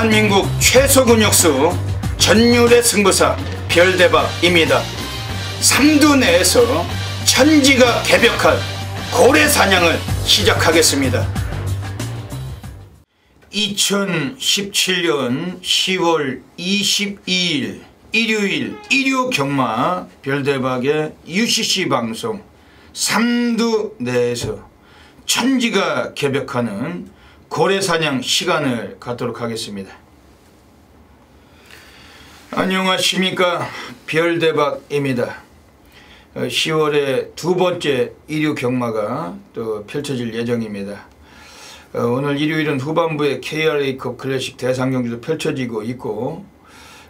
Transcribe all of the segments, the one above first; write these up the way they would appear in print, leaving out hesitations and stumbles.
대한민국 최소 근육수 전율의 승부사 별대박입니다. 삼두 내에서 천지가 개벽한 고래 사냥을 시작하겠습니다. 2017년 10월 22일 일요일 일요경마 별대박의 UCC 방송 삼두 내에서 천지가 개벽하는 고래사냥 시간을 갖도록 하겠습니다. 안녕하십니까, 별대박입니다. 10월에 두 번째 일요경마가 또 펼쳐질 예정입니다. 오늘 일요일은 후반부에 KRA컵 클래식 대상 경주도 펼쳐지고 있고,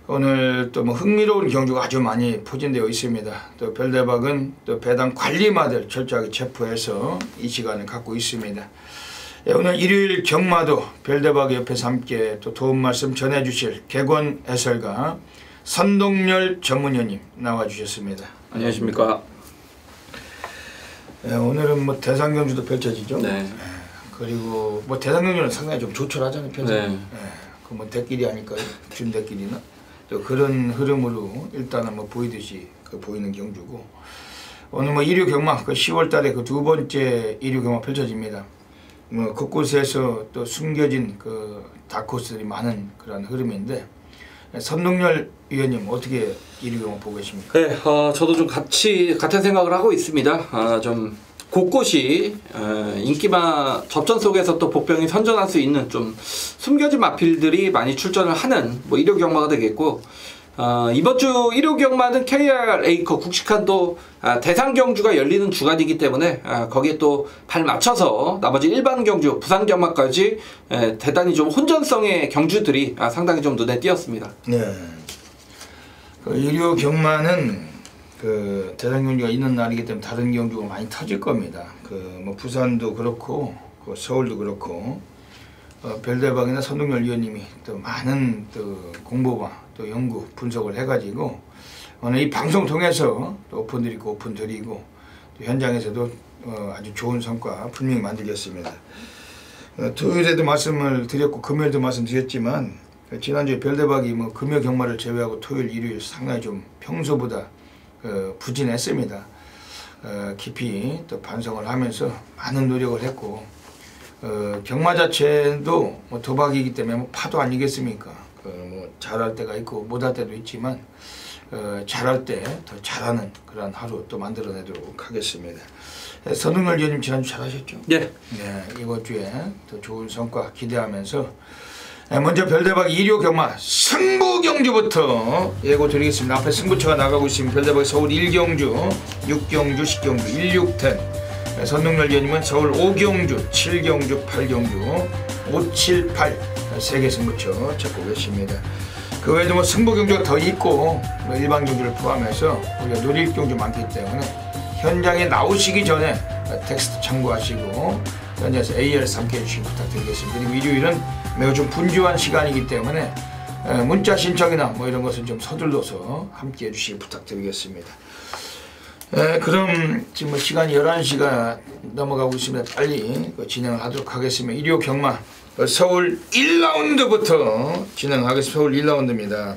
오늘 또 뭐 흥미로운 경주가 아주 많이 포진되어 있습니다. 또 별대박은 또 배당 관리마들 철저하게 체포해서 이 시간을 갖고 있습니다. 오늘 일요일 경마도 별대박 옆에서 함께 또 도움 말씀 전해주실 객원 해설가 선동열 전문위원님 나와주셨습니다. 안녕하십니까. 오늘은 뭐 대상 경주도 펼쳐지죠. 네. 그리고 뭐 대상 경주는 상당히 좀 조촐하잖아요, 편성이. 네. 그 뭐 대끼리 아닐까요? 준대끼리나. 또 그런 흐름으로 일단은 뭐 보이듯이 보이는 경주고, 오늘 뭐 일요 경마 그 10월달에 그 두 번째 일요 경마 펼쳐집니다. 뭐 곳곳에서 또 숨겨진 그 다크호스들이 많은 그런 흐름인데, 선동열 위원님 어떻게 일요 경마 보고 계십니까? 네, 저도 좀 같은 생각을 하고 있습니다. 좀 곳곳이 인기마 접전 속에서 또 복병이 선전할 수 있는 좀 숨겨진 마필들이 많이 출전을 하는 뭐 일요 경마가 되겠고, 이번 주 일요 경마는 KRA컵 국식한 또 대상 경주가 열리는 주간이기 때문에 거기에 또 발 맞춰서 나머지 일반 경주, 부산 경마까지 대단히 좀 혼전성의 경주들이 상당히 좀 눈에 띄었습니다. 네. 그 일요 경마는 그 대상 경주가 있는 날이기 때문에 다른 경주가 많이 터질 겁니다. 그 뭐 부산도 그렇고 그 서울도 그렇고, 별대박이나 선동열 위원님이 또 많은 또 공부와 또 연구 분석을 해가지고 오늘 이 방송 통해서 또 오픈드리고 오픈드리고 또 현장에서도 아주 좋은 성과 분명히 만들겠습니다. 토요일에도 말씀을 드렸고 금요일도 말씀드렸지만, 지난주에 별대박이 뭐 금요 경마를 제외하고 토요일 일요일 상당히 좀 평소보다 부진했습니다. 깊이 또 반성을 하면서 많은 노력을 했고, 경마 자체도 뭐 도박이기 때문에 뭐 파도 아니겠습니까? 뭐 잘할 때가 있고 못할 때도 있지만, 잘할 때 더 잘하는 그런 하루 또 만들어내도록 하겠습니다. 선동열 위원님 지난주 잘하셨죠? 네. 네, 이번 주에 더 좋은 성과 기대하면서 먼저 별대박 일요 경마 승부 경주부터 예고 드리겠습니다. 앞에 승부처가 나가고 있습니다. 별대박 서울 1경주, 6경주, 10경주, 1610. 선동열 위원님은 서울 5경주, 7경주, 8경주, 578 3개 승부처 잡고 계십니다. 그 외에도 뭐 승부 경주가 더 있고 뭐 일반 경주를 포함해서 우리가 누릴 경주 많기 때문에 현장에 나오시기 전에 텍스트 참고하시고 현장에서 AR 함께 해주시기 부탁드리겠습니다. 그리고 일요일은 매우 좀 분주한 시간이기 때문에 문자 신청이나 뭐 이런 것은 좀 서둘러서 함께 해주시기 부탁드리겠습니다. 그럼 지금 뭐 시간이 11시가 넘어가고 있습니다. 빨리 진행을 하도록 하겠습니다. 일요 경마 서울 1라운드부터 진행하겠습니다. 서울 1라운드입니다.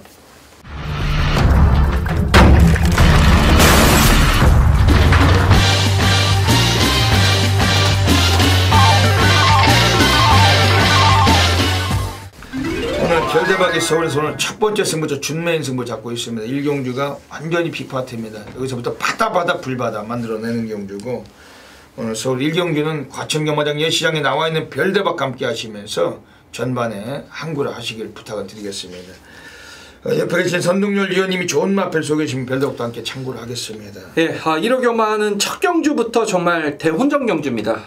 별대박이 서울에서 오늘 첫 번째 승부처 준메인 승부 잡고 있습니다. 1경주가 완전히 빅파트입니다. 여기서부터 바다 불바다 만들어내는 경주고, 오늘 서울 1경주는 과천경마장 예시장에 나와 있는 별대박과 함께 하시면서 전반에 항구를 하시길 부탁을 드리겠습니다. 옆에 계신 선동열 위원님이 좋은 마필 소개해 주시면 별대박도 함께 참고를 하겠습니다. 네, 1호 경마는 첫 경주부터 정말 대혼전 경주입니다.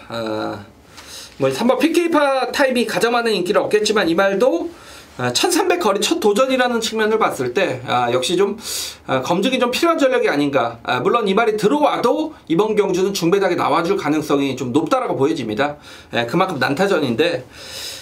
뭐 3번 PK파 타입이 가장 많은 인기를 얻겠지만, 이 말도 1300 거리 첫 도전이라는 측면을 봤을 때 역시 좀 검증이 좀 필요한 전력이 아닌가. 물론 이 말이 들어와도 이번 경주는 중배당에 나와줄 가능성이 좀 높다라고 보여집니다. 그만큼 난타전인데,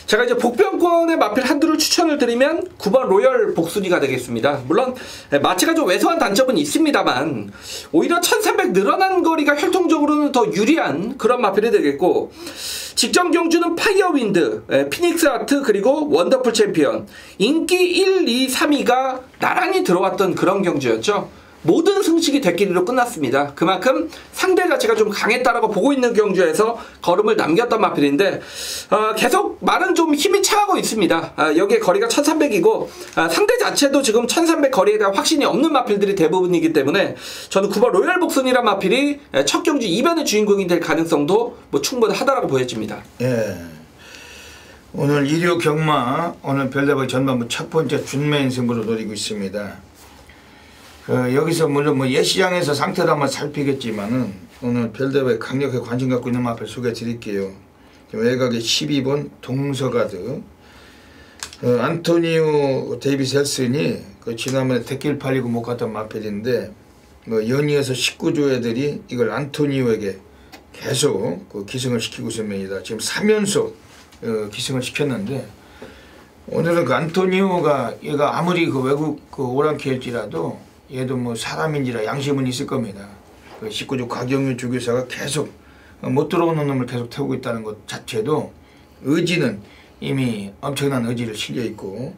제가 이제 복병권의 마필 한두를 추천을 드리면 9번 로열 복순이가 되겠습니다. 물론 마치가 좀 왜소한 단점은 있습니다만 오히려 1300 늘어난 거리가 혈통적으로는 더 유리한 그런 마필이 되겠고, 직전 경주는 파이어윈드, 피닉스 아트 그리고 원더풀 챔피언 인기 1, 2, 3위가 나란히 들어왔던 그런 경주였죠. 모든 승식이 대끼리로 끝났습니다. 그만큼 상대 자체가 좀 강했다라고 보고 있는 경주에서 걸음을 남겼던 마필인데 계속 말은 좀 힘이 차가고 있습니다. 여기에 거리가 1300이고 상대 자체도 지금 1300 거리에 대한 확신이 없는 마필들이 대부분이기 때문에 저는 9번 로얄복선이란 마필이 첫 경주 이변의 주인공이 될 가능성도 뭐 충분하다라고 보여집니다. 예. 오늘 1호 경마 오늘 별다방 전반부 첫 번째 준메인 승부로 노리고 있습니다. 여기서 물론 뭐 예시장에서 상태도 한번 살피겠지만은 오늘 별대회 강력하게 관심 갖고 있는 마필 소개해 드릴게요. 외곽에 12번 동서가드 안토니오 데이비스 헬슨이 지난번에 대길 팔리고 못 갔던 마필인데 뭐 연이어서 19조 애들이 이걸 안토니오에게 계속 기승을 시키고 있습니다. 지금 3연속 기승을 시켰는데 오늘은 그 안토니오가 얘가 아무리 그 외국 오랑캐일지라도 얘도 뭐 사람인지라 양심은 있을 겁니다. 그 19조 곽영윤 주교사가 계속 못 들어오는 놈을 계속 태우고 있다는 것 자체도 의지는 이미 엄청난 의지를 실려 있고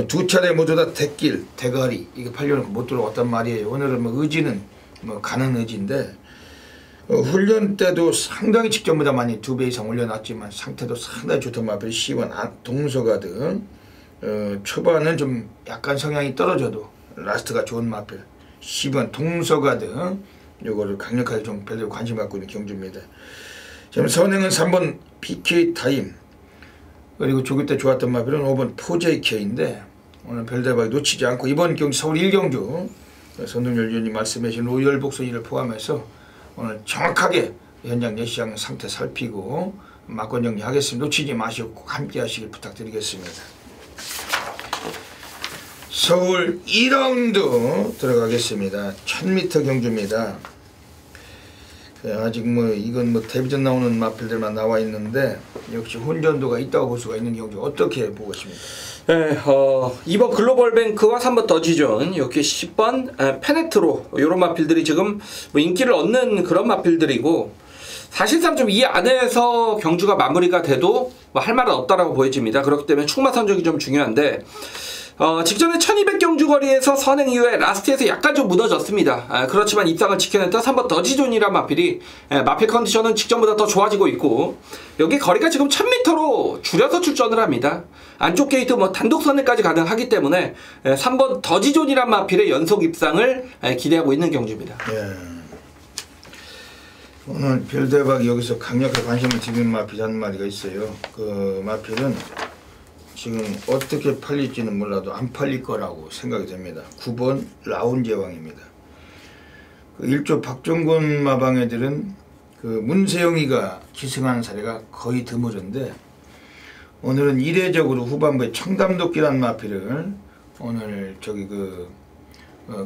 두 차례 모두 다 대길, 대가리 이게 팔려놓고 못 들어왔단 말이에요. 오늘은 뭐 의지는 뭐 가는 의지인데 훈련 때도 상당히 직전보다 많이 2배 이상 올려놨지만 상태도 상당히 좋던 마필 10번 동서가드 초반은 좀 약간 성향이 떨어져도 라스트가 좋은 마필 10번 동서가드 요거를 강력하게 좀 별로 관심 갖고 있는 경주입니다. 지금 선행은 3번 PK 타임 그리고 조기 때 좋았던 마필은 5번 4JK인데 오늘 별대박이 놓치지 않고 이번 경주 서울 1경주 선동열 위원님 말씀하신 로열복선이를 포함해서 오늘 정확하게 현장 예시장 상태 살피고 막권 정리하겠습니다. 놓치지 마시고 꼭 함께 하시길 부탁드리겠습니다. 서울 1라운드 들어가겠습니다. 1000m 경주입니다. 아직 뭐 이건 뭐 데뷔전 나오는 마필들만 나와 있는데 역시 혼전도가 있다고 볼 수가 있는 경주 어떻게 보고 있습니까? 네, 2번 글로벌뱅크와 3번 더지존 이렇게 10번 페네트로 이런 마필들이 지금 뭐 인기를 얻는 그런 마필들이고 사실상 좀 이 안에서 경주가 마무리가 돼도 뭐 할 말은 없다라고 보여집니다. 그렇기 때문에 충마 선적이 좀 중요한데 직전에 1200 경주 거리에서 선행 이후에 라스트에서 약간 좀 무너졌습니다. 그렇지만 입상을 지켜냈던 3번 더지존이란 마필이 마필 컨디션은 직전보다 더 좋아지고 있고 여기 거리가 지금 1000m로 줄여서 출전을 합니다. 안쪽 게이트 뭐 단독 선행까지 가능하기 때문에 3번 더지존이란 마필의 연속 입상을 기대하고 있는 경주입니다. 예. 오늘 별대박 여기서 강력하게 관심을 드리는 마필 한 마리가 있어요. 그 마필은 지금 어떻게 팔릴지는 몰라도 안 팔릴 거라고 생각이 됩니다. 9번 라운제왕입니다. 그 1조 박종곤 마방애들은 그 문세영이가 기승하는 사례가 거의 드물은데 오늘은 이례적으로 후반부에 청담도끼라는 마필을 오늘 저기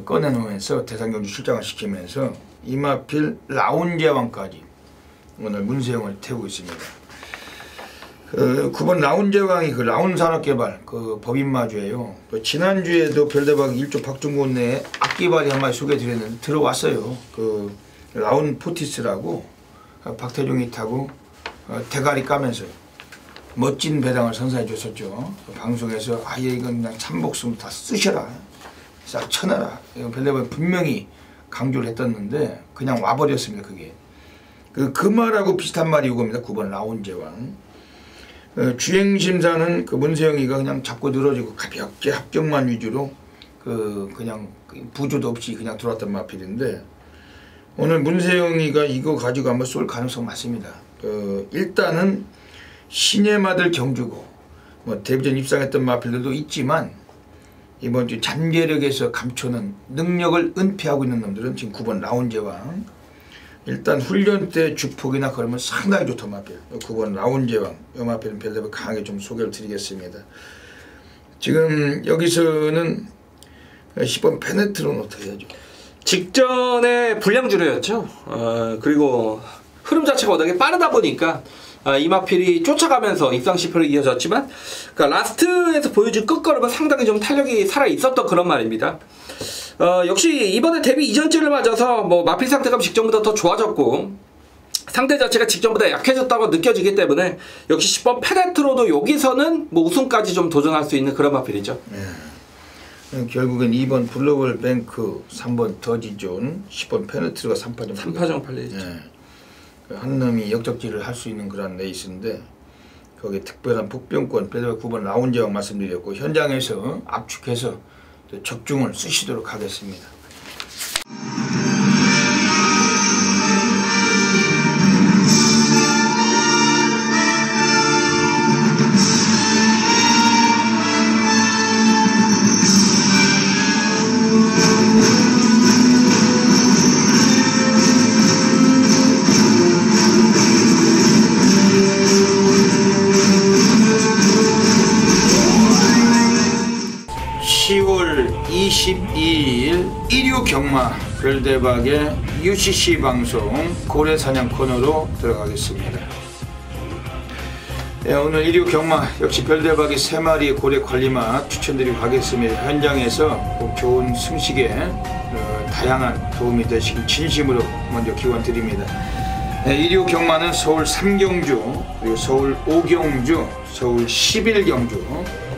꺼내놓으면서 대상경주 출장을 시키면서 이 마필 라운제왕까지 오늘 문세영을 태우고 있습니다. 9번 라운제왕이 그 라운산업개발 그 법인마주예요. 또 지난주에도 별대박 1조 박종곤 내에 악기발이 한 마리 소개해드렸는데 들어왔어요. 그 라운 포티스라고 박태종이 타고 대가리 까면서 멋진 배당을 선사해 줬었죠. 방송에서 아예 이건 그냥 참복숭 다 쓰셔라 싹 쳐놔라 이건 별대박 분명히 강조를 했었는데 그냥 와버렸습니다. 그게 그 말하고 비슷한 말이 이겁니다. 9번 라운제왕 주행심사는 그 문세영이가 그냥 잡고 늘어지고 가볍게 합격만 위주로 그냥 부조도 없이 그냥 들어왔던 마필인데 오늘 문세영이가 이거 가지고 한번 쏠 가능성 많습니다. 일단은 신의 마들 경주고 뭐 데뷔전 입상했던 마필들도 있지만 이번 주 잠재력에서 감추는 능력을 은폐하고 있는 놈들은 지금 9번 라운제왕 일단 훈련 때 주폭이나 걸으면 상당히 좋던 마필 9번 라운제왕 이 마필은 별대로 강하게 좀 소개를 드리겠습니다. 지금 여기서는 10번 페네트로는 어떻게 하죠? 직전에 불량주례였죠. 그리고 흐름 자체가 워낙에 빠르다 보니까 이 마필이 쫓아가면서 입상 실패로 이어졌지만 그러니까 라스트에서 보여준 끝걸음은 상당히 좀 탄력이 살아있었던 그런 말입니다. 역시 이번에 데뷔 이전주를 맞아서 뭐 마필 상태가 직전보다 더 좋아졌고 상대 자체가 직전보다 약해졌다고 느껴지기 때문에 역시 10번 페네트로도 여기서는 뭐 우승까지 좀 도전할 수 있는 그런 마필이죠. 결국엔 2번 블루볼 뱅크, 3번 더지존, 10번 페네트로가 3파전 3파전 팔리죠. 한 놈이 역적질을 할 수 있는 그런 레이스인데 거기에 특별한 복병권 배달 9번 라운지라고 말씀드렸고 현장에서 압축해서 적중을 쓰시도록 하겠습니다. (10월 22일) 일요 경마 별대박의 UCC 방송 고래사냥 코너로 들어가겠습니다. 오늘 일요 경마 역시 별대박의 3마리의 고래 관리마 추천드리고 가겠습니다. 현장에서 꼭 좋은 승식에 다양한 도움이 되시길 진심으로 먼저 기원드립니다. 일요 경마는 서울 3경주, 그리고 서울 5경주, 서울 11경주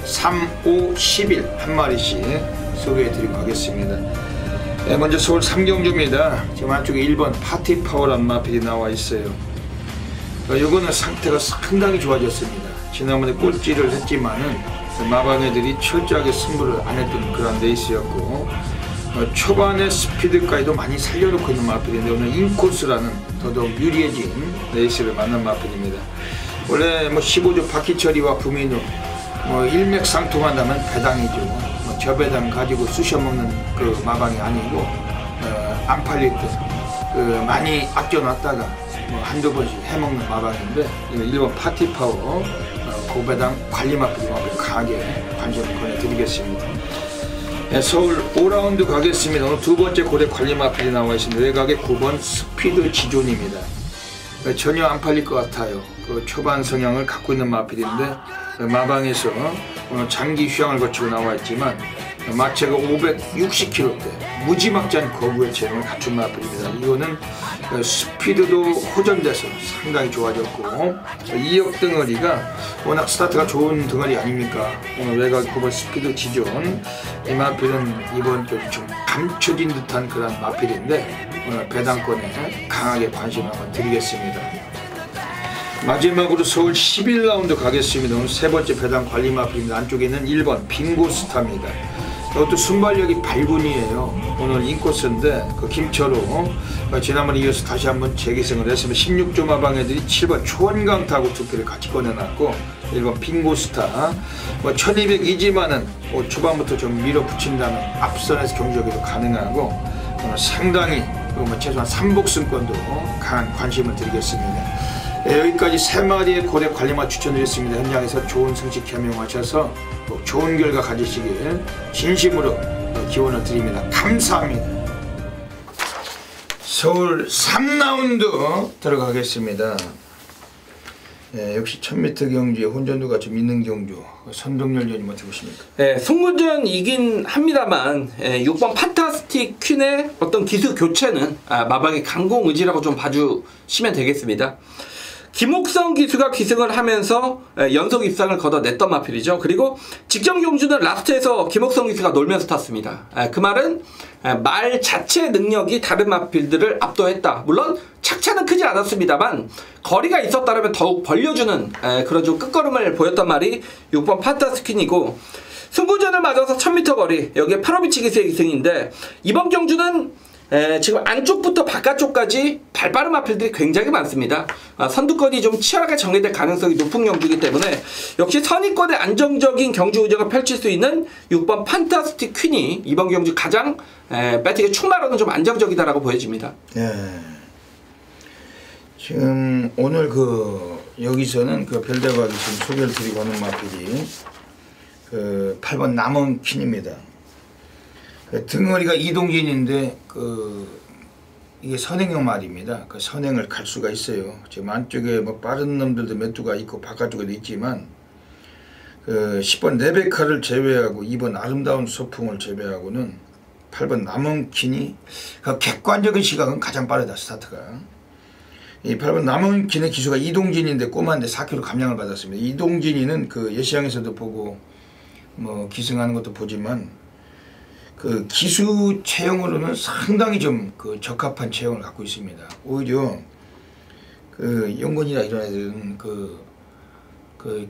3, 5, 11 한 마리씩 소개해드리고 가겠습니다. 먼저 서울 3경주입니다. 지금 안쪽에 1번 파티파워라는 마필이 나와 있어요. 요거는 상태가 상당히 좋아졌습니다. 지난번에 꼴찌를 했지만은 마방애들이 철저하게 승부를 안 했던 그런 레이스였고 초반에 스피드까지도 많이 살려놓고 있는 마필인데 오늘 인코스라는 더더욱 유리해진 레이스를 만난 마필입니다. 원래 뭐 15조 바퀴처리와 부민우 일맥상통한다면 배당이죠. 저 배당 가지고 쑤셔먹는 그 마방이 아니고 안 팔릴 때 많이 아껴놨다가 한두 번씩 해먹는 마방인데 1번 파티파워 고배당 관리마필 강하게 관심을 권해드리겠습니다. 서울 5라운드 가겠습니다. 오늘 두 번째 고래 관리마필이 나와 있습니다. 외곽에 9번 스피드 지존입니다. 전혀 안 팔릴 것 같아요. 그 초반 성향을 갖고 있는 마필인데 마방에서 장기 휴양을 거치고 나와 있지만 마체가 560kg대 무지막지한 거부의 체형을 갖춘 마필입니다. 이거는 스피드도 호전돼서 상당히 좋아졌고 2역 덩어리가 워낙 스타트가 좋은 덩어리 아닙니까? 오늘 외곽 9번 스피드 지존 이 마필은 이번 좀 감춰진 듯한 그런 마필인데 오늘 배당권에 강하게 관심을 한번 드리겠습니다. 마지막으로 서울 11라운드 가겠습니다. 오늘 세 번째 배당 관리 마필입니다. 안쪽에는 1번 빙고스타입니다. 이것도 순발력이 발군이에요. 오늘 인코스인데 그 김철호 지난번에 이어서 다시 한번 재기승을 했으면 16조 마방 애들이 7번 초원강타하고 두 표를 같이 꺼내놨고 1번 빙고스타 1200이지만은 초반부터 좀 밀어붙인다는 앞선에서 경주하기도 가능하고 상당히 최소한 3복승권도 강한 관심을 드리겠습니다. 여기까지 3마리의 고래 관리마 추천드렸습니다. 현장에서 좋은 승식 겸용하셔서 좋은 결과 가지시길 진심으로 기원을 드립니다. 감사합니다. 서울 3라운드 들어가겠습니다. 역시 1000m 경주에 혼전도가 좀 있는 경주 선동열전이 어떻게 보십니까? 승무전 이긴 합니다만 6번 판타스틱 퀸의 어떤 기수 교체는 마방의 강공 의지라고 좀 봐주시면 되겠습니다. 김옥성 기수가 기승을 하면서 연속 입상을 걷어냈던 마필이죠. 그리고 직전 경주는 라스트에서 김옥성 기수가 놀면서 탔습니다. 그 말은 말 자체의 능력이 다른 마필들을 압도했다. 물론 착차는 크지 않았습니다만 거리가 있었다면 더욱 벌려주는 그런 좀 끝걸음을 보였던 말이 6번 판타스퀸이고 승부전을 맞아서 1000m 거리 여기에 파로비치 기수의 기승인데 이번 경주는 지금 안쪽부터 바깥쪽까지 발빠른 마필들이 굉장히 많습니다. 선두권이 좀 치열하게 정해될 가능성이 높은 경주이기 때문에 역시 선의권의 안정적인 경주 의정을 펼칠 수 있는 6번 판타스틱 퀸이 이번 경주 가장 배팅의 충마로는 좀 안정적이다라고 보여집니다. 지금 오늘 여기서는 별대박이 지금 소개를 드리고 하는 마필이 8번 남은 퀸입니다. 등어리가 이동진인데 이게 선행형 말입니다. 그 선행을 갈 수가 있어요. 지금 안쪽에 빠른 놈들도 몇 두가 있고 바깥쪽에도 있지만 10번 레베카를 제외하고 2번 아름다운 소풍을 제외하고는 8번 남은킨이 객관적인 시각은 가장 빠르다. 스타트가 이 8번 남은기는 기수가 이동진인데 꼬마인데 4kg 감량을 받았습니다. 이동진이는 그 예시장에서도 보고 뭐 기승하는 것도 보지만 그 기수 체형으로는 상당히 좀 그 적합한 체형을 갖고 있습니다. 오히려 그 영건이나 이런 애들은 그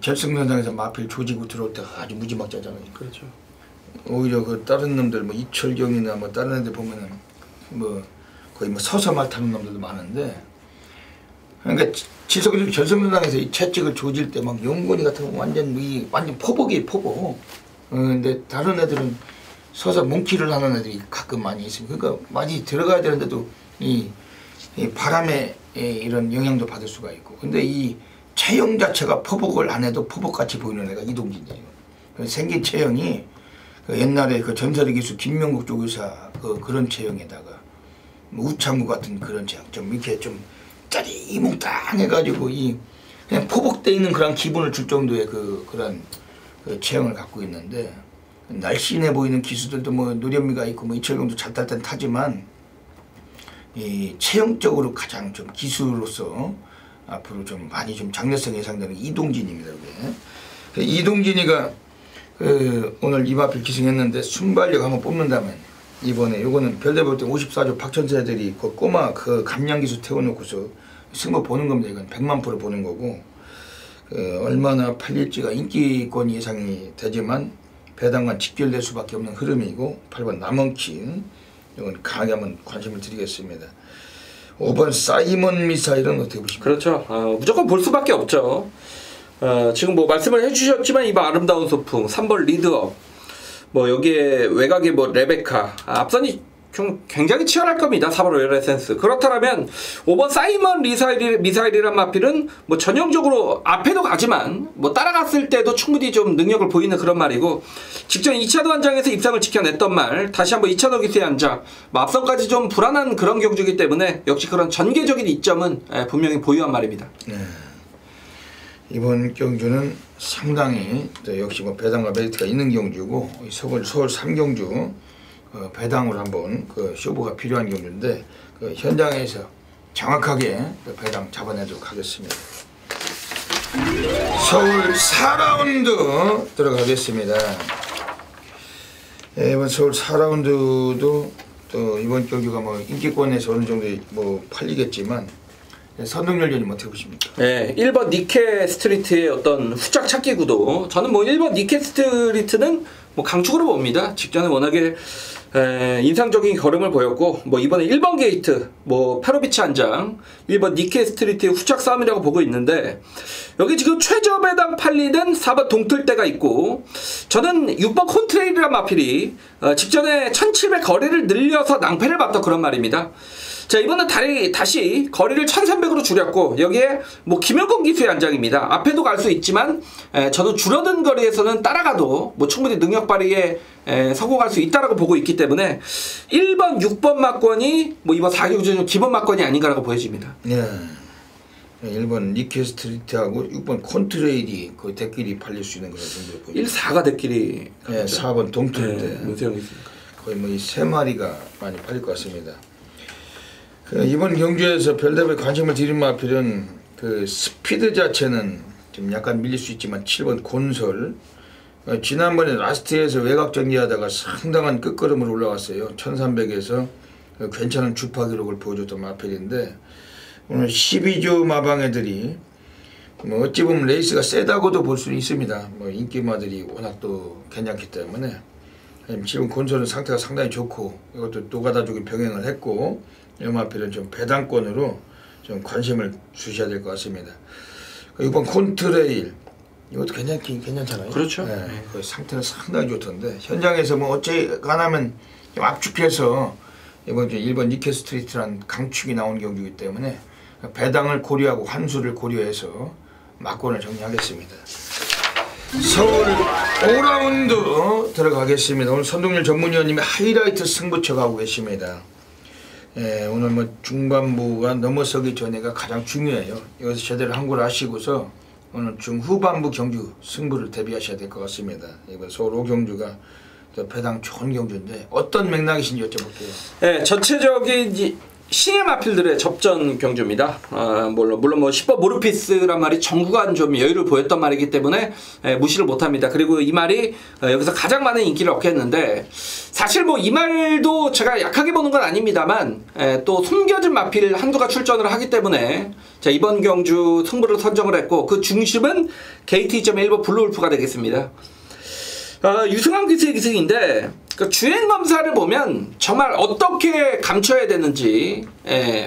결승전장에서 마필 조지고 들어올 때 아주 무지막지하잖아요. 그렇죠. 오히려 그 다른 놈들 뭐 이철경이나 뭐 다른 애들 보면은 뭐 거의 뭐 서서 말 타는 놈들도 많은데, 그러니까 지석이 결승전장에서 이 채찍을 조질 때 막 영건이 같은 거 완전 포복이에요, 포복. 근데 다른 애들은 서서 몽키를 하는 애들이 가끔 많이 있습니다. 그러니까 많이 들어가야 되는데도 이 바람의 이런 영향도 받을 수가 있고, 근데 이 체형 자체가 포복을 안 해도 포복같이 보이는 애가 이동진이에요. 생긴 체형이 그 옛날에 그 전설의 기수 김명국 조교사 그런 체형에다가 뭐 우창구 같은 그런 체형, 좀 이렇게 좀 짜리뭉땅해가지고 이 그냥 포복돼 있는 그런 기분을 줄 정도의 그런 체형을 갖고 있는데, 날씬해 보이는 기수들도 뭐 노련미가 있고 뭐 이철경도 잘 탈 땐 타지만 이 체형적으로 가장 좀 기수로서 앞으로 좀 많이 좀 장래성 예상되는 이동진입니다. 그게. 이동진이가 오늘 이마필 기승했는데 순발력 한번 뽑는다면 이번에 요거는 별대 볼 때 54조 박천수 애들이 그 꼬마 그 감량기수 태워놓고서 승부 보는 겁니다. 이건 100만 프로 보는 거고, 얼마나 팔릴지가 인기권 예상이 되지만 배당과 직결될 수밖에 없는 흐름이고, 8번 남원킨 이건 강하게 한번 관심을 드리겠습니다. 5번 사이먼 미사일은 어떻게 보십니까? 그렇죠. 무조건 볼 수밖에 없죠. 지금 뭐 말씀을 해주셨지만 이번 아름다운 소풍, 3번 리드업, 뭐 여기에 외곽에 뭐 레베카, 앞선이 좀 굉장히 치열할 겁니다. 4번 로열 에센스. 그렇다면 5번 사이먼 미사일이란 마필은 뭐 전형적으로 앞에도 가지만 뭐 따라갔을 때도 충분히 좀 능력을 보이는 그런 말이고, 직전 2차 도안장에서 입상을 지켜냈던 말, 다시 한번 2차 기수의 한장, 뭐 앞선까지 좀 불안한 그런 경주이기 때문에 역시 그런 전개적인 이점은 분명히 보유한 말입니다. 네. 이번 경주는 상당히 역시 뭐 배당과 메리트가 있는 경주고, 서울 3경주 배당으로 한번 쇼부가 필요한 경주인데 현장에서 정확하게 배당 잡아내도록 하겠습니다. 서울 4라운드 들어가겠습니다. 이번 서울 4라운드도 또 이번 경주가 뭐 인기권에서 어느 정도 뭐 팔리겠지만 선동열전이 어떻게 보십니까? 네, 1번 니케 스트리트의 어떤 후짝 찾기 구도, 저는 뭐 1번 니케 스트리트는 뭐 강축으로 봅니다. 직전에 워낙에 인상적인 걸음을 보였고, 뭐 이번에 1번 게이트, 뭐 페로비치 한장, 1번 니케 스트리트의 후착 싸움이라고 보고 있는데, 여기 지금 최저 배당 팔리는 4번 동틀대가 있고, 저는 6번 콘트레일이란 마필이 직전에 1700 거리를 늘려서 낭패를 봤던 그런 말입니다. 자, 이번엔 다시 거리를 1300으로 줄였고, 여기에 뭐 김영건 기수의 한장입니다. 앞에도 갈 수 있지만 저는 줄어든 거리에서는 따라가도 뭐 충분히 능력 발휘에 성공할 수 있다라고 보고 있기 때문에 1번, 6번 막권이 뭐 이번 4경주 기본 막권이 아닌가라고 보여집니다. 네. 1번 니케 스트리트하고 6번 콘트레일이 그 대끼리 팔릴 수 있는 그런 정도로 보입니다. 1, 4가 대끼리. 네, 4번 동틀대. 문세영이 있으니까. 거의 뭐 이 3마리가 많이 팔릴 것 같습니다. 이번 경주에서 별다른 관심을 드린 마필은 그 스피드 자체는 좀 약간 밀릴 수 있지만 7번 곤설, 지난번에 라스트에서 외곽 정리하다가 상당한 끝걸음으로 올라왔어요. 1300에서 괜찮은 주파 기록을 보여줬던 마필인데, 오늘 12조 마방 애들이 뭐 어찌 보면 레이스가 세다고도 볼 수 있습니다. 뭐 인기마들이 워낙 또 괜찮기 때문에 지금 곤설은 상태가 상당히 좋고, 이것도 노가다주기 병행을 했고, 이마필은 좀 배당권으로 좀 관심을 주셔야 될 것 같습니다. 6번 콘트레일, 이것도 괜찮잖아요. 그렇죠. 네, 그 상태는 상당히 좋던데, 현장에서 뭐 어찌가나면 좀 압축해서 이번 주 1번 니케 스트리트란 강축이 나온 경주이기 때문에 배당을 고려하고 환수를 고려해서 막권을 정리하겠습니다. 서울 5라운드 들어가겠습니다. 오늘 선동열 전문위원님이 하이라이트 승부처 가고 계십니다. 오늘 뭐 중반부가 넘어서기 전에가 가장 중요해요. 여기서 제대로 항구를 하시고서 오늘 중후반부 경주 승부를 대비하셔야 될 것 같습니다. 이번 서울 5경주가 배당 좋은 경주인데 어떤 맥락이신지 여쭤볼게요. 네, 전체적인 신의 마필들의 접전 경주입니다. 물론 뭐 10번 모르피스란 말이 정구간 좀 여유를 보였던 말이기 때문에 무시를 못합니다. 그리고 이 말이 여기서 가장 많은 인기를 얻게 했는데, 사실 뭐 이 말도 제가 약하게 보는 건 아닙니다만 또 숨겨진 마필 한두가 출전을 하기 때문에 자, 이번 경주 승부를 선정을 했고, 그 중심은 KT.1번 블루울프가 되겠습니다. 유승환 기수의 기승인데, 그 주행 검사를 보면 정말 어떻게 감춰야 되는지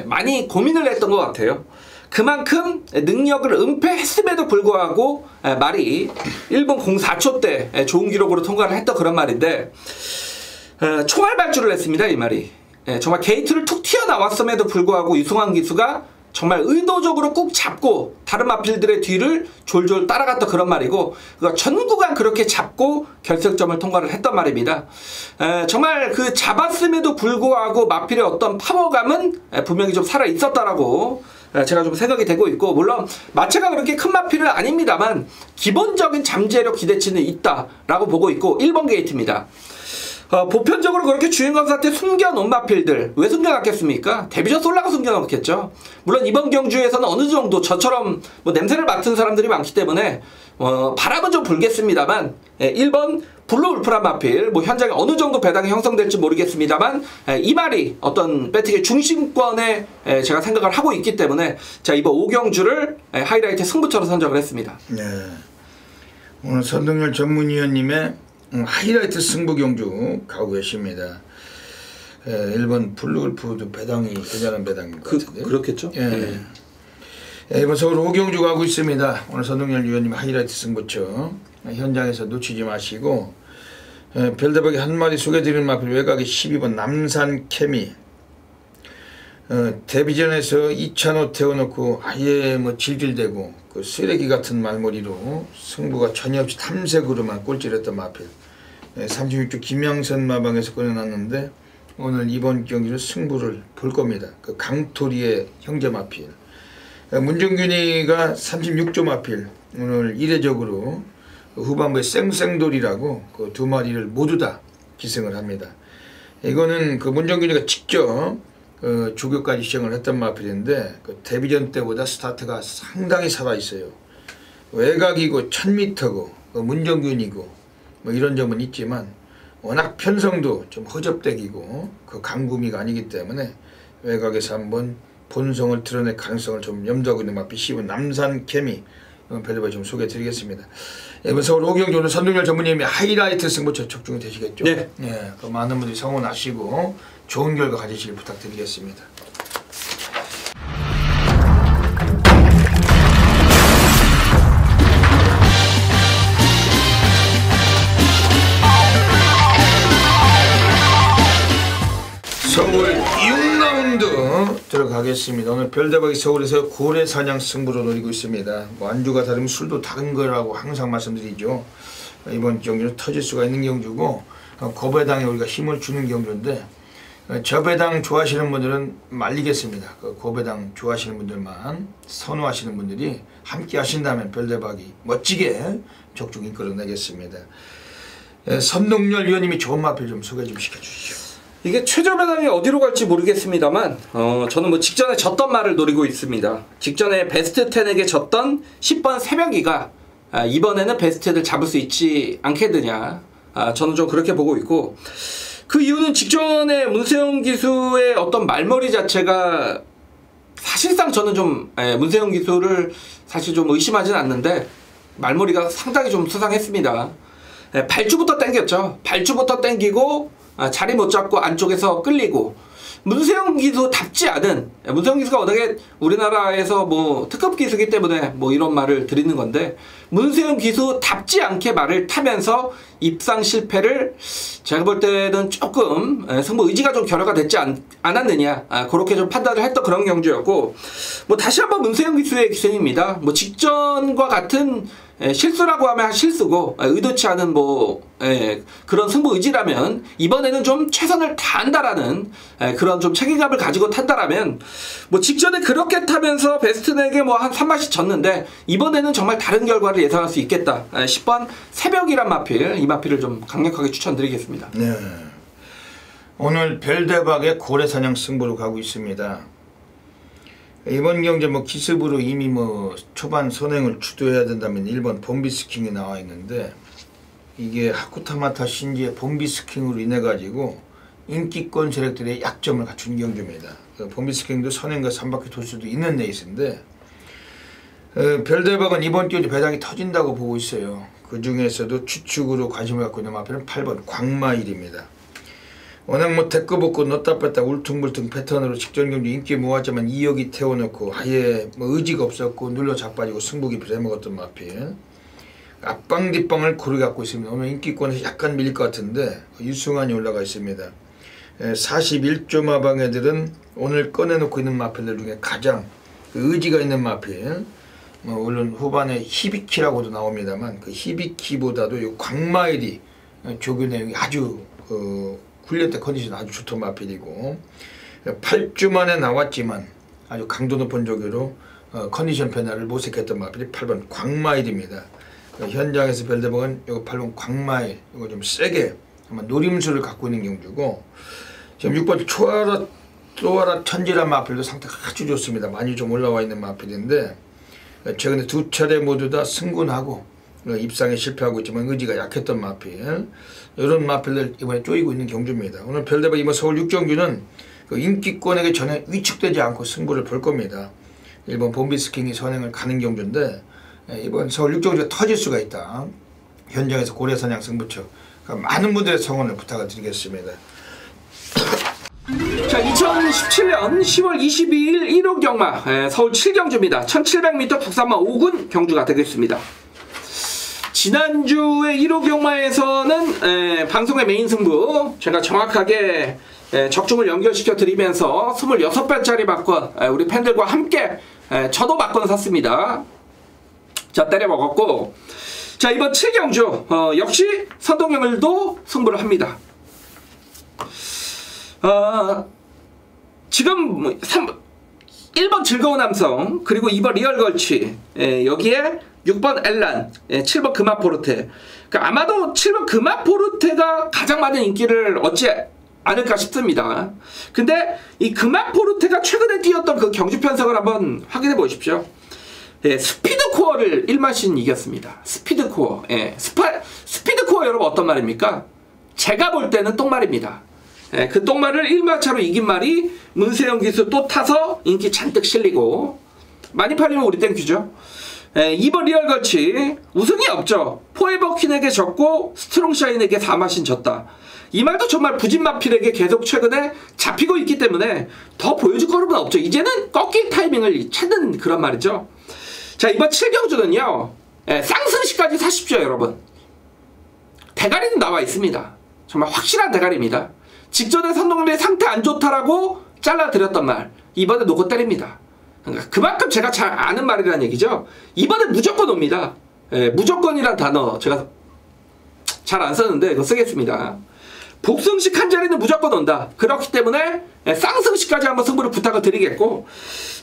많이 고민을 했던 것 같아요. 그만큼 능력을 은폐했음에도 불구하고 말이 1분 04초 때 좋은 기록으로 통과를 했던 그런 말인데, 총알 발주를 했습니다. 이 말이 정말 게이트를 툭 튀어나왔음에도 불구하고 유승환 기수가 정말 의도적으로 꾹 잡고 다른 마필들의 뒤를 졸졸 따라갔던 그런 말이고, 전 구간 그렇게 잡고 결승점을 통과를 했던 말입니다. 정말 그 잡았음에도 불구하고 마필의 어떤 파워감은 분명히 좀 살아 있었다라고 제가 좀 생각이 되고 있고, 물론 마체가 그렇게 큰 마필은 아닙니다만 기본적인 잠재력 기대치는 있다라고 보고 있고, 1번 게이트입니다. 보편적으로 그렇게 주행검사 때 숨겨놓은 마필들 왜 숨겨놨겠습니까? 데뷔전 솔라가 숨겨놓겠죠. 물론 이번 경주에서는 어느 정도 저처럼 뭐 냄새를 맡은 사람들이 많기 때문에 바람은 좀 불겠습니다만 1번 블루울프란 마필, 뭐 현장에 어느 정도 배당이 형성될지 모르겠습니다만 이 말이 어떤 배팅의 중심권에 제가 생각을 하고 있기 때문에 자, 이번 5경주를 하이라이트 승부처로 선정을 했습니다. 네. 오늘 선동열 전문위원님의 하이라이트 승부 경주 가고 계십니다. 1번 블루울프도 배당이 대단한 배당인 것 같은데. 그렇겠죠. 예. 이번 서울 5경주 가고 있습니다. 오늘 선동열 위원님 하이라이트 승부처 현장에서 놓치지 마시고, 별대박이 한 마리 소개드리는 마필 외곽에 12번 남산 케미. 데뷔전에서 2차로 태워놓고 아예 뭐 질질대고 그 쓰레기 같은 말머리로 승부가 전혀 없이 탐색으로만 꼴찌했던 마필. 36주 김양선 마방에서 꺼내놨는데 오늘 이번 경기는 승부를 볼 겁니다. 그 강토리의 형제 마필. 문정균이가 36조 마필. 오늘 이례적으로 후반부에 쌩쌩돌이라고 그 두 마리를 모두 다 기승을 합니다. 이거는 그 문정균이가 직접 조교까지 시행을 했던 마필인데 그 데뷔전 때보다 스타트가 상당히 살아있어요. 외곽이고 1000m고 문정균이고 뭐 이런 점은 있지만 워낙 편성도 좀 허접대기고 그 강구미가 아니기 때문에 외곽에서 한번 본성을 드러낼 가능성을 좀 염두하고 있는 마필 10은 남산 케미 별도로 좀 소개해드리겠습니다. 이번 서울 5경주 오늘 선동열 전문님이 하이라이트 승부처 적중이 되시겠죠? 네. 네, 그 많은 분들이 성원하시고 좋은 결과 가지시길 부탁드리겠습니다. 서울 6라운드 들어가겠습니다. 오늘 별대박이 서울에서 고래사냥 승부로 노리고 있습니다. 뭐 안주가 다르면 술도 다른 거라고 항상 말씀드리죠. 이번 경기는 터질 수가 있는 경주고 고배당에 우리가 힘을 주는 경주인데 저배당 좋아하시는 분들은 말리겠습니다. 그 고배당 좋아하시는 분들만 선호하시는 분들이 함께 하신다면 별대박이 멋지게 적중 이끌어내겠습니다. 선동열 위원님이 좋은 마필 좀 소개 좀 시켜주시죠. 이게 최저 배당이 어디로 갈지 모르겠습니다만 저는 뭐 직전에 졌던 말을 노리고 있습니다. 직전에 베스트 10에게 졌던 10번 새벽이가 이번에는 베스트 10을 잡을 수 있지 않겠느냐, 저는 좀 그렇게 보고 있고, 그 이유는 직전에 문세영 기수의 어떤 말머리 자체가 사실상 저는 좀 문세영 기수를 사실 좀 의심하진 않는데 말머리가 상당히 좀 수상했습니다. 발주부터 땡겼죠. 발주부터 땡기고 자리 못 잡고 안쪽에서 끌리고, 문세영 기수답지 않은, 문세영 기수가 워낙에 우리나라에서 뭐 특급 기수기 때문에 뭐 이런 말을 드리는 건데, 문세영 기수답지 않게 말을 타면서 입상 실패를 제가 볼 때는 조금 승부 의지가 좀 결여가 됐지 않았느냐, 그렇게 좀 판단을 했던 그런 경주였고, 뭐 다시 한번 문세영 기수의 기승입니다. 뭐 직전과 같은 실수라고 하면 실수고 의도치 않은 뭐 그런 승부 의지라면 이번에는 좀 최선을 다한다라는 그런 좀 책임감을 가지고 탄다라면, 뭐 직전에 그렇게 타면서 베스트넥에 뭐 한 3마씩 졌는데 이번에는 정말 다른 결과를 예상할 수 있겠다. 10번 새벽이란 마필, 이 마필을 좀 강력하게 추천드리겠습니다. 네. 오늘 별대박의 고래사냥 승부로 가고 있습니다. 이번 경제 기습으로 이미 초반 선행을 주도해야 된다면 1번 봄비스킹이 나와 있는데, 이게 하쿠타마타 신지의 봄비스킹으로 인해 가지고 인기권 세력들의 약점을 갖춘 경주입니다. 봄비스킹도 선행과 3바퀴 돌 수도 있는 레이스인데, 별대박은 이번 경주 배당이 터진다고 보고 있어요. 그 중에서도 추측으로 관심을 갖고 있는 마표는 8번 광마일입니다. 워낙 대급 없고 넣다 뺐다 울퉁불퉁 패턴으로 직전 경주 인기 모았지만 2억이 태워놓고 아예 의지가 없었고 눌러 자빠지고 승부기 부려먹었던 마필. 앞방 뒷방을 고르게 갖고 있습니다. 오늘 인기권에서 약간 밀릴 것 같은데 유승환이 올라가 있습니다. 41조 마방 애들은 오늘 꺼내놓고 있는 마필들 중에 가장 의지가 있는 마필. 물론 후반에 히비키라고도 나옵니다만 그 히비키보다도 이 광마일이 조교 내용이 아주 훈련 때 컨디션 아주 좋던 마필이고, 8주 만에 나왔지만 아주 강도 높은 조교로 컨디션 변화를 모색했던 마필이 8번 광마일입니다. 현장에서 별대박은 이거 8번 광마일 이거 좀 세게 아마 노림수를 갖고 있는 경주고, 지금 6번 초아라 천지란 마필도 상태가 아주 좋습니다. 많이 좀 올라와 있는 마필인데 최근에 2차례 모두 다 승군하고 입상에 실패하고 있지만 의지가 약했던 마필, 이런 마필들 이번에 쪼이고 있는 경주입니다. 오늘 별대박 이번 서울 6경주는 인기권에게 전혀 위축되지 않고 승부를 볼 겁니다. 일본 봄비스킹이 선행을 가는 경주인데 이번 서울 6경주가 터질 수가 있다. 현장에서 고래사냥 승부처 많은 분들의 성원을 부탁을 드리겠습니다. 자, 2017년 10월 22일 1호 경마 서울 7경주입니다. 1700m 북산마 5군 경주가 되겠습니다. 지난주에 1호 경마에서는 방송의 메인 승부 제가 정확하게 적중을 연결시켜 드리면서 26배짜리 막권 우리 팬들과 함께 저도 막권 샀습니다. 자, 때려 먹었고, 자, 이번 7경주 역시 선동열도 승부를 합니다. 지금 1번 즐거운 남성, 그리고 2번 리얼걸치, 여기에 6번 엘란, 7번 금화포르테. 그러니까 아마도 7번 금화포르테가 가장 많은 인기를 얻지 않을까 싶습니다. 근데 이 금화포르테가 최근에 뛰었던 그 경주 편성을 한번 확인해 보십시오. 스피드코어를 1마신 이겼습니다. 스피드코어. 스피드코어 여러분 어떤 말입니까? 제가 볼 때는 똥말입니다. 그 똥말을 1마차로 이긴 말이 문세영 기수 또 타서 인기 잔뜩 실리고 많이 팔리면 우리 땡큐죠. 2번 리얼걸치 우승이 없죠. 포에버퀸에게 졌고 스트롱샤인에게 4마신 졌다. 이 말도 정말 부진마필에게 계속 최근에 잡히고 있기 때문에 더 보여줄 거는 없죠. 이제는 꺾일 타이밍을 찾는 그런 말이죠. 자, 이번 7경주는요 쌍승시까지 사십시오 여러분. 대가리는 나와 있습니다. 정말 확실한 대가리입니다. 직전에 선동열이 상태 안 좋다라고 잘라드렸던 말 이번에 놓고 때립니다. 그러니까 그만큼 제가 잘 아는 말이라는 얘기죠. 이번에 무조건 옵니다. 무조건이란 단어 제가 잘 안 썼는데 이거 쓰겠습니다. 복승식 한 자리는 무조건 온다. 그렇기 때문에 쌍승식까지 한번 승부를 부탁을 드리겠고,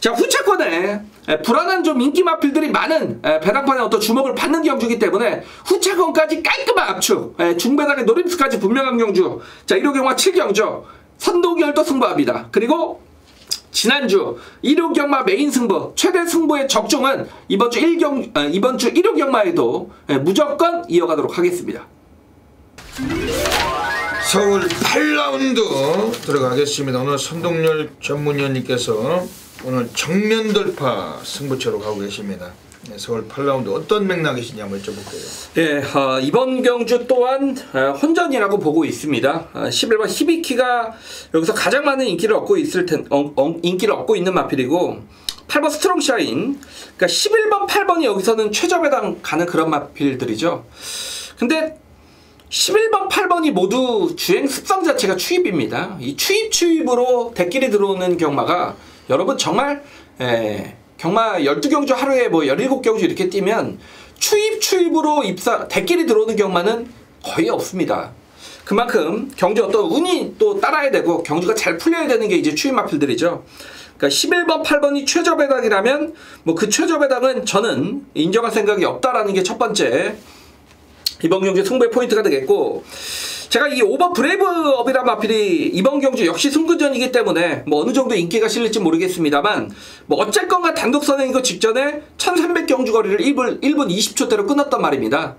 자, 후차권에 불안한 좀 인기 마필들이 많은 배당판에 어떤 주목을 받는 경주이기 때문에 후차권까지 깔끔한 압축, 중배당의 노림수까지 분명한 경주. 자, 1호 경마 7경주 선동열도 승부합니다. 그리고 지난주 1호 경마 메인 승부 최대 승부의 적중은 이번 주 1호 경마에도 무조건 이어가도록 하겠습니다. 서울 8라운드 들어가겠습니다. 오늘 선동열 전문위원님께서 오늘 정면 돌파 승부처로 가고 계십니다. 서울 8라운드 어떤 맥락이시냐 한번 여쭤볼게요. 이번 경주 또한 혼전이라고 보고 있습니다. 11번 히비키가 여기서 가장 많은 인기를 얻고 인기를 얻고 있는 마필이고, 8번 스트롱샤인, 그러니까 11번 8번이 여기서는 최저배당 가는 그런 마필들이죠. 근데 11번 8번이 모두 주행 습성 자체가 추입입니다. 이 추입으로 대끼리 들어오는 경마가 여러분 정말 경마 12경주 하루에 17경주 이렇게 뛰면 추입으로 대끼리 들어오는 경마는 거의 없습니다. 그만큼 경주 어떤 운이 또 따라야 되고 경주가 잘 풀려야 되는 게 이제 추입 마필들이죠. 그러니까 11번 8번이 최저배당이라면 그 최저배당은 저는 인정할 생각이 없다라는 게 첫 번째. 이번 경주 승부의 포인트가 되겠고, 제가 이 오버 브레이브업이란 마필이 이번 경주 역시 승부전이기 때문에 뭐 어느 정도 인기가 실릴지 모르겠습니다만, 뭐 어쨌건가 단독 선행이고 직전에 1300 경주 거리를 1분 20초대로 끊었단 말입니다.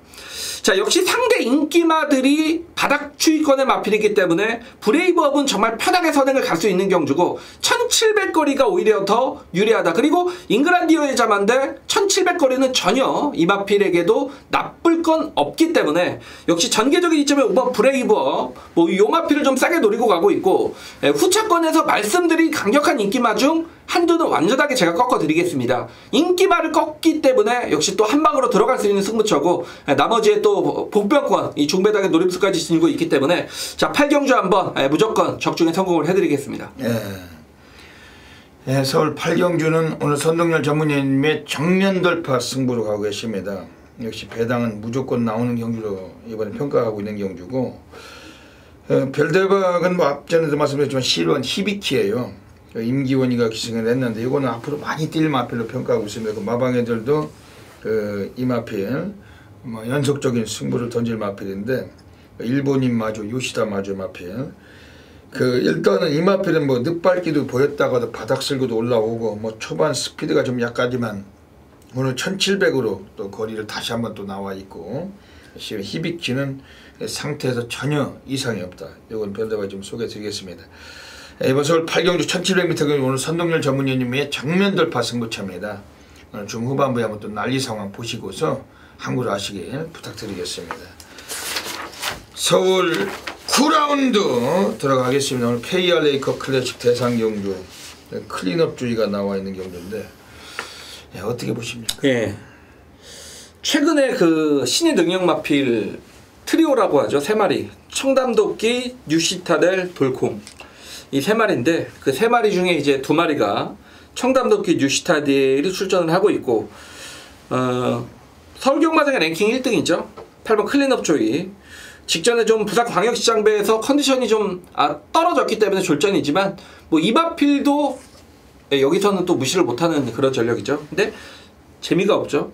자, 역시 상대 인기마들이 바닥 추위권의 마필이기 때문에 브레이브업은 정말 편하게 선행을 갈 수 있는 경주고, 1700 거리가 오히려 더 유리하다. 그리고 잉그란디어의 자만데 1700 거리는 전혀 이 마필에게도 나쁠 건 없기 때문에 역시 전개적인 이점에 5번 브레이브업, 뭐 요 마필을 좀 싸게 노리고 가고 있고, 후차권에서 말씀드린 강력한 인기마 중 한두는 완전하게 제가 꺾어드리겠습니다. 인기마를 꺾기 때문에 역시 또 한 방으로 들어갈 수 있는 승부처고, 나머지에 또 복병권, 이 중배당의 노림수까지 지니고 있기 때문에, 자, 8경주 한번 무조건 적중에 성공을 해드리겠습니다. 예, 서울 8경주는 오늘 선동열 전문위원님의 정면 돌파 승부로 가고 계십니다. 역시 배당은 무조건 나오는 경주로 이번에 평가하고 있는 경주고, 별대박은 뭐 앞전에도 말씀드렸지만 실원 히비키예요. 임기원이가 기승을 했는데 이거는 앞으로 많이 뛸 마필로 평가하고 있습니다. 그 마방애들도 이 마필 뭐 연속적인 승부를 던질 마필인데, 일본인 마주, 요시다 마주 마필. 일단은 이 마필은 뭐 늦밟기도 보였다가도 바닥 쓸고도 올라오고, 뭐 초반 스피드가 좀 약하지만 오늘 1700으로 또 거리를 다시 한번 또 나와 있고, 히비키는 상태에서 전혀 이상이 없다. 이건 별대박 좀 소개해 드리겠습니다. 이번 서울 8경주 1700m 경주 오늘 선동열 전문위원님의 정면 돌파 승부차입니다. 오늘 중후반부에 한번 또 난리 상황 보시고서 항구를 하시길 부탁드리겠습니다. 서울 9라운드 들어가겠습니다. 오늘 KR 레이커 클래식 대상 경주 클린업주의가 나와 있는 경주인데, 어떻게 보십니까? 예. 최근에 그 신의 능력 마필 트리오라고 하죠. 3마리. 청담도끼, 뉴시타델, 돌콩. 이 3마리인데, 그 3마리 중에 이제 2마리가 청담도끼, 뉴시타델이 출전을 하고 있고, 서울경마장의 랭킹 1등이죠. 8번 클린업 조이. 직전에 좀 부산광역시장배에서 컨디션이 좀 떨어졌기 때문에 졸전이지만, 뭐 이마필도 여기서는 또 무시를 못하는 그런 전력이죠. 근데 재미가 없죠.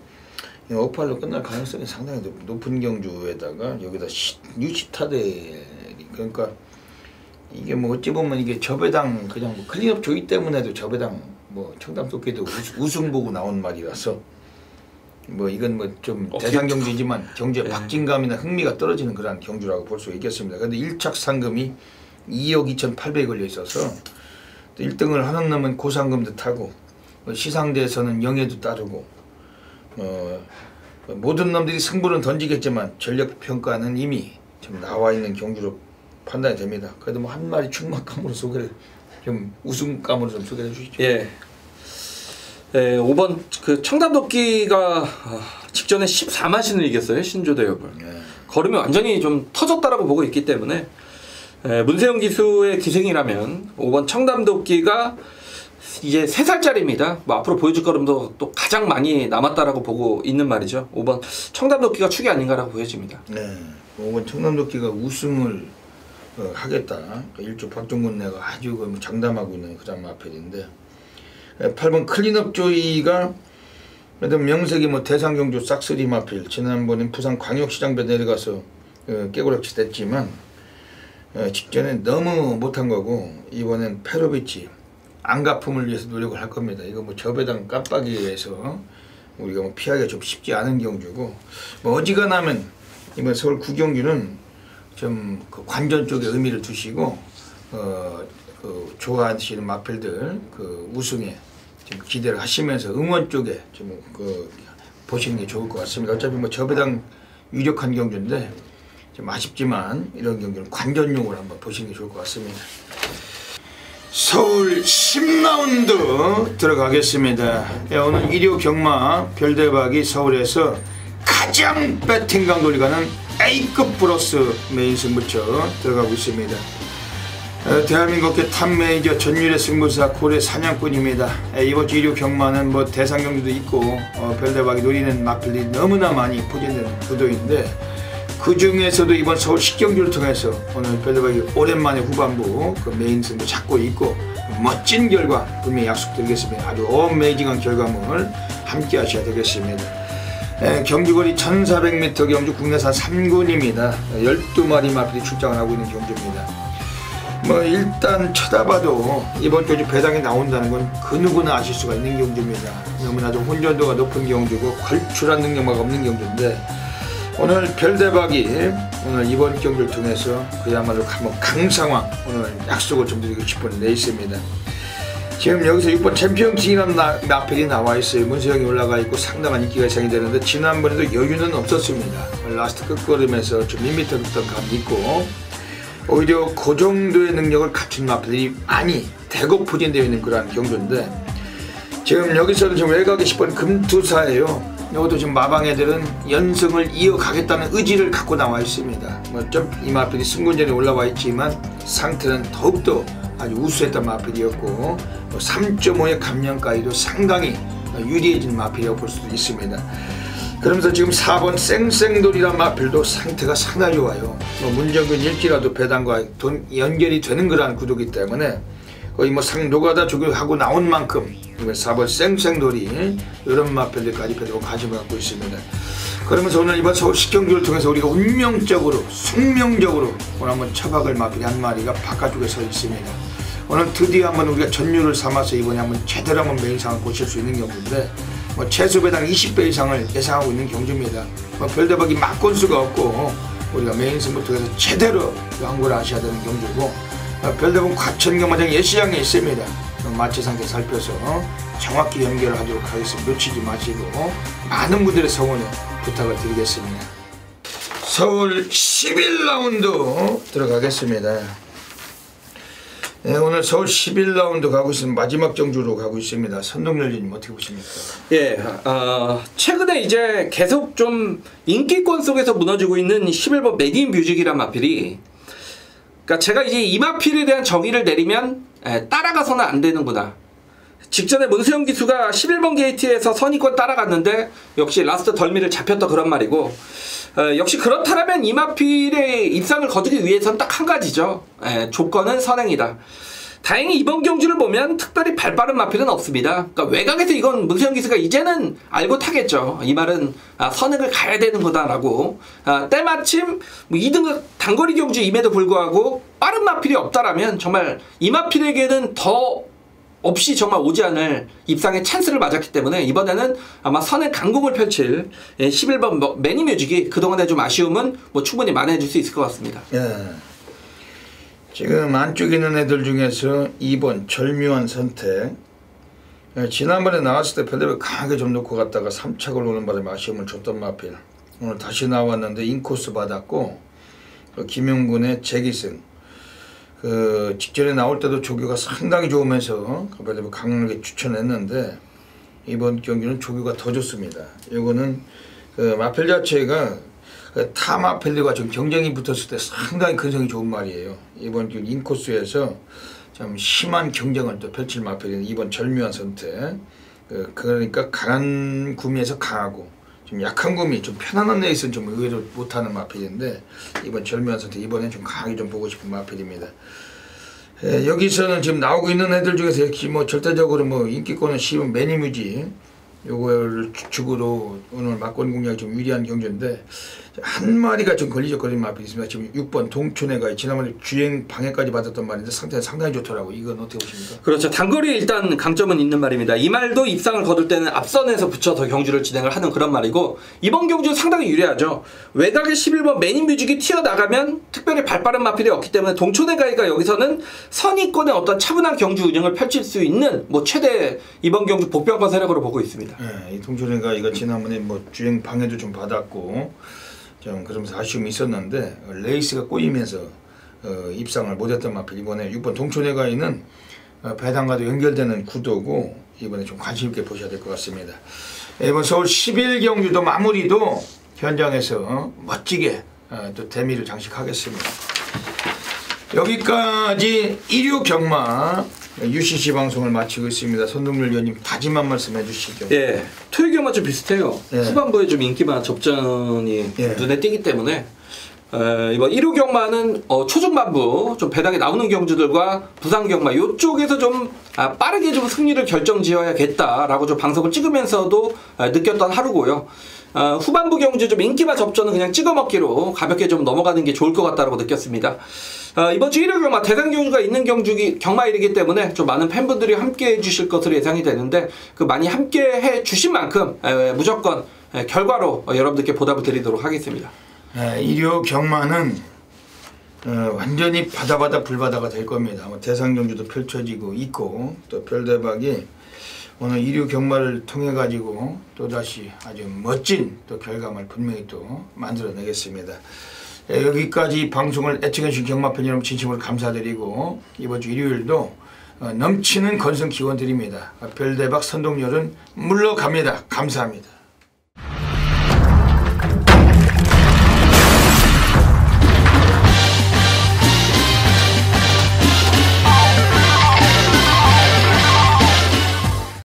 오팔로 끝날 가능성이 상당히 높은 경주에다가 여기다 뉴시타델, 그러니까 이게 뭐 어찌 보면 이게 저배당 그냥 뭐 클린업 조이 때문에도 저배당 뭐 청담도끼도 우승 보고 나온 말이라서, 뭐 이건 뭐 좀 대상 경주이지만 경주에 박진감이나 흥미가 떨어지는 그런 경주라고 볼 수 있겠습니다. 근데 1착 상금이 2억 2,800이 걸려 있어서, 또 1등을 하는 놈은 고상금도 타고, 시상대에서는 영예도 따르고, 모든 놈들이 승부는 던지겠지만 전력 평가는 이미 좀 나와 있는 경주로 판단이 됩니다. 그래도 뭐 한 마리 충만감으로 소개를 좀 우승감으로 좀 소개해 주시죠. 예. 5번 그 청담도끼가 직전에 14마신을 이겼어요. 신조대협을. 걸음이 완전히 좀 터졌다라고 보고 있기 때문에, 문세영 기수의 기생이라면 5번 청담도끼가 이제 3살짜리입니다. 뭐 앞으로 보여줄 걸음도 또 가장 많이 남았다라고 보고 있는 말이죠. 5번 청담도끼가 축이 아닌가라고 보여집니다. 네, 5번 청담도끼가 우승을 하겠다. 일조 박종근네가 아주 장담하고 있는 그런 마필인데, 8번 클린업 조이가 그래도 명색이 뭐 대상경주 싹쓸이 마필, 지난번엔 부산 광역시장배 내려가서 깨고락치 됐지만 직전에 너무 못한 거고, 이번엔 페로비치 안가품을 위해서 노력을 할 겁니다. 이거 뭐 저배당 깜빡이에서 우리가 뭐 피하기가 좀 쉽지 않은 경주고, 뭐 어지간하면 이번 서울 9경주는 좀 그 관전 쪽에 의미를 두시고, 그 좋아하시는 마필들 그 우승에 좀 기대를 하시면서 응원 쪽에 좀 그 보시는 게 좋을 것 같습니다. 어차피 뭐 저배당 유력한 경주인데 좀 아쉽지만 이런 경주는 관전용으로 한번 보시는 게 좋을 것 같습니다. 서울 10라운드 들어가겠습니다. 오늘 일요 경마 별대박이 서울에서 가장 배팅 강도를 가는 A급 플러스 메인 승부처 들어가고 있습니다. 대한민국의 탑 메이저 전율의 승부사 고래 사냥꾼입니다. 이번 주 일요 경마는 뭐 대상 경주도 있고 별대박이 노리는 마필이 너무나 많이 포진되는 구도인데, 그 중에서도 이번 서울 10경주를 통해서 오늘 별대박이 오랜만에 후반부 그 메인 승부 잡고 있고, 멋진 결과 분명히 약속드리겠습니다. 아주 어메이징한 결과물 함께 하셔야 되겠습니다. 경주거리 1400m 경주 국내산 3군입니다. 12마리 마필이 출장을 하고 있는 경주입니다. 뭐 일단 쳐다봐도 이번 경주 배당이 나온다는 건 그 누구나 아실 수가 있는 경주입니다. 너무나도 혼전도가 높은 경주고 걸출한 능력만 없는 경주인데 오늘 별대박이 오늘 이번 경주를 통해서 그야말로 한번 강상황 오늘 약속을 좀 드리고 싶은 레이스입니다. 지금 여기서 6번 챔피언킹이라는 마필이 나와 있어요. 문세영이 올라가 있고 상당한 인기가 예상이 되는데 지난번에도 여유는 없었습니다. 라스트 끝걸음에서 좀 밋밋했던 감이 있고 오히려 그 정도의 능력을 갖춘 마필이 많이 대거 포진되어 있는 그러한 경주인데 지금 여기서는 지금 외곽에 10번 금투사예요. 이것도 지금 마방 애들은 연승을 이어가겠다는 의지를 갖고 나와 있습니다. 이 마필이 승군전에 올라와 있지만 상태는 더욱더 아주 우수했던 마필이었고 3.5의 감량까지도 상당히 유리해진 마필이라고 볼 수도 있습니다. 그러면서 지금 4번 쌩쌩돌이란 마필도 상태가 상당히 좋아요. 문정균 일지라도 배당과 연결이 되는 그러한 구도이기 때문에 거의 노가다 조교하고 나온 만큼 4번 쌩쌩돌이 이런 마필들까지 배당 관심을 갖고 있습니다. 그러면서 오늘 이번 서울 식경주를 통해서 우리가 운명적으로 숙명적으로 오늘 한번 처박을 마필이 한 마리가 바깥쪽에 서 있습니다. 오늘 드디어 한번 우리가 전율을 삼아서 이번에 한번 제대로 한번 매일상을 고칠 수 있는 경주인데 최소 배당 20배 이상을 예상하고 있는 경주입니다. 별대박이 막건수가 없고 우리가 메인승부터 해서 제대로 양보를 하셔야 되는 경주고 별대박 과천경마장 예시장에 있습니다. 마체 상태 살펴서 정확히 연결을 하도록 하겠습니다. 놓치지 마시고 많은 분들의 성원을 부탁을 드리겠습니다. 서울 11라운드 들어가겠습니다. 오늘 서울 11라운드 가고 있습니다. 마지막 경주로 가고 있습니다. 선동열리님 어떻게 보십니까? 예, 최근에 이제 계속 좀 인기권 속에서 무너지고 있는 11번 매니뮤직이란 마필이 그러니까 제가 이제 이 마필에 대한 정의를 내리면 따라가서는 안 되는구나. 직전에 문세영 기수가 11번 게이트에서 선의권 따라갔는데 역시 라스트 덜미를 잡혔다 그런 말이고 역시 그렇다면 이 마필의 입상을 거두기 위해서는 딱 한 가지죠. 조건은 선행이다. 다행히 이번 경주를 보면 특별히 발빠른 마필은 없습니다. 그러니까 외곽에서 이건 문세영 기수가 이제는 알고 타겠죠. 이 말은 선행을 가야 되는 거다라고. 때마침 2등급 단거리 경주임에도 불구하고 빠른 마필이 없다라면 정말 이 마필에게는 더 없이 정말 오지 않을 입상의 찬스를 맞았기 때문에 이번에는 아마 선행 강공을 펼칠 11번 매니뮤직이 그동안의 좀 아쉬움은 충분히 만회해줄 수 있을 것 같습니다. 예. 지금 안쪽에 있는 애들 중에서 2번 절묘한 선택 지난번에 나왔을 때 별대박 강하게 좀 놓고 갔다가 3착을 오는 바람에 아쉬움을 줬던 마필 오늘 다시 나왔는데 인코스 받았고 김용군의 재기승 직전에 나올 때도 조교가 상당히 좋으면서 별대박 강하게 추천했는데 이번 경기는 조교가 더 좋습니다. 이거는 마필 자체가 타 마필들과 좀 경쟁이 붙었을 때 상당히 근성이 좋은 말이에요. 이번 인코스에서 좀 심한 경쟁을 또 펼칠 마필이 이번 절묘한 선택. 그러니까 강한 구미에서 강하고 좀 약한 구미, 좀 편안한 레이스는 좀 의외로 못하는 마필인데 이번 절묘한 선택 이번엔 좀 강하게 좀 보고 싶은 마필입니다. 여기서는 지금 나오고 있는 애들 중에서 역시 절대적으로 인기권은 10은 매니뮤직 요거를 주축으로 오늘 막권 공략이 좀 유리한 경주인데 한 마리가 좀 걸리적거리는 마필이 있습니다. 지금 6번 동촌애가 지난번에 주행 방해까지 받았던 말인데 상태가 상당히 좋더라고. 이건 어떻게 보십니까? 그렇죠. 단거리에 일단 강점은 있는 말입니다. 이 말도 입상을 거둘 때는 앞선에서 붙여서 경주를 진행을 하는 그런 말이고 이번 경주 상당히 유리하죠. 외곽에 11번 매니뮤직이 튀어나가면 특별히 발빠른 마필이 없기 때문에 동촌애가이가 여기서는 선의권의 어떤 차분한 경주 운영을 펼칠 수 있는 최대 이번 경주 복병권 세력으로 보고 있습니다. 네, 이 동촌애가 이거 지난번에 주행 방해도 좀 받았고 좀 그러면서 아쉬움이 있었는데 레이스가 꼬이면서 입상을 못했던 마필 이번에 6번 동촌애가이는 배당과도 연결되는 구도고 이번에 좀 관심 있게 보셔야 될 것 같습니다. 이번 서울 11경주도 마무리도 현장에서 멋지게 또 대미를 장식하겠습니다. 여기까지 일요 경마 UCC 방송을 마치고 있습니다. 손동률 위원님 마지막 말씀 해주시죠. 예, 토요 경마 좀 비슷해요. 예. 후반부에 좀 인기만 접전이 눈에 띄기 때문에 이번 1호 경마는 초중반부 좀 배당에 나오는 경주들과 부산 경마 이쪽에서 좀 빠르게 좀 승리를 결정지어야겠다라고 좀 방송을 찍으면서도 느꼈던 하루고요. 후반부 경주 좀 인기마 접전은 그냥 찍어먹기로 가볍게 좀 넘어가는 게 좋을 것 같다고 느꼈습니다. 이번 주 1일 경마 대상 경주가 있는 경마일이기 때문에 좀 많은 팬분들이 함께 해주실 것으로 예상이 되는데 그 많이 함께 해주신 만큼 무조건 결과로 여러분들께 보답을 드리도록 하겠습니다. 일요 경마는 완전히 바다바다 불바다가 될 겁니다. 대상 경주도 펼쳐지고 있고 또 별대박이 오늘 일요 경마를 통해 가지고 또다시 아주 멋진 또 결과물 분명히 또 만들어내겠습니다. 여기까지 방송을 애청해주신 경마팬 여러분 진심으로 감사드리고 이번 주 일요일도 넘치는 건승 기원 드립니다. 별대박 선동열은 물러갑니다. 감사합니다.